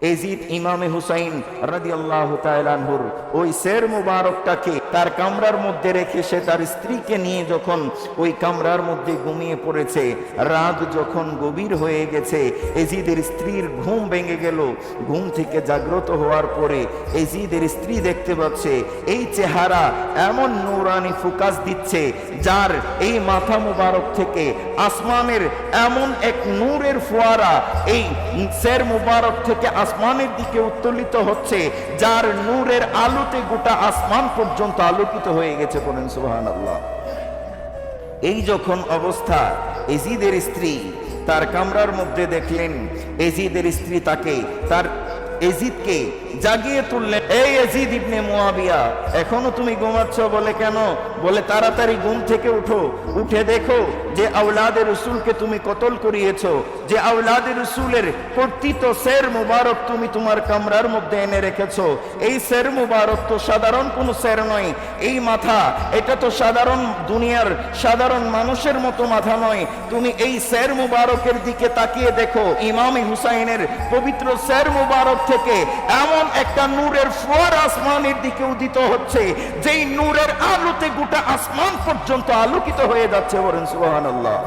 এজিদ ইমামে হুসাইন রাদিয়াল্লাহু তাআলা আনহুর ওই সের মুবারকটাকে তার কামরার মধ্যে রেখে সে তার স্ত্রীকে নিয়ে যখন ওই কামরার মধ্যে ঘুমিয়ে পড়েছে, রাত যখন গভীর হয়ে গেছে, এজিদের স্ত্রীর ঘুম ভেঙে গেল। ঘুম থেকে জাগ্রত হওয়ার পরে এজিদের স্ত্রী দেখতে পাচ্ছে এই চেহারা এমন নূরানি ফোকাস দিচ্ছে, যার এই মাথা মুবারক থেকে আসমানের এমন এক নূরের ফোয়ারা এই সের মুবারক থেকে আসমানের দিকে উত্তোলিত হচ্ছে, যার নূরের আলোতে গোটা আসমান পর্যন্ত আলোকিত হয়ে গেছে। বলেন সুবহানাল্লাহ। এই যখন অবস্থা, এজিদের স্ত্রী তার কামরার মধ্যে দেখলেন এজিদের স্ত্রী তাকে তার এজিদকে জাগিয়ে তুললেন। এই এজিদ ইবনে মুয়াবিয়া, এখনো তুমি ঘুমাচ্ছ? বলে কেন? বলে তাড়াতাড়ি ঘুম থেকে উঠো, উঠে দেখো যে আওলাদে রসুলকে তুমি কতল করিয়েছো, যে আওলাদে রসুলের কর্তৃত সের মুবারক তুমি তোমার কামরার মধ্যে এনে রেখেছো। এই সের মুবারক তো সাধারণ কোনো সের নয়, এই মাথা এটা তো সাধারণ দুনিয়ার সাধারণ মানুষের মতো মাথা নয়। তুমি এই সের মুবারকের দিকে তাকিয়ে দেখো, ইমামে হুসাইনের পবিত্র সের মুবারক থেকে এমন একটা নূরের ফোয়ারা আসমানের দিকে উদিত হচ্ছে, যেই নূরের আলোতে গোটা আসমান পর্যন্ত আলোকিত হয়ে যাচ্ছে। বলেন সুবহানাল্লাহ।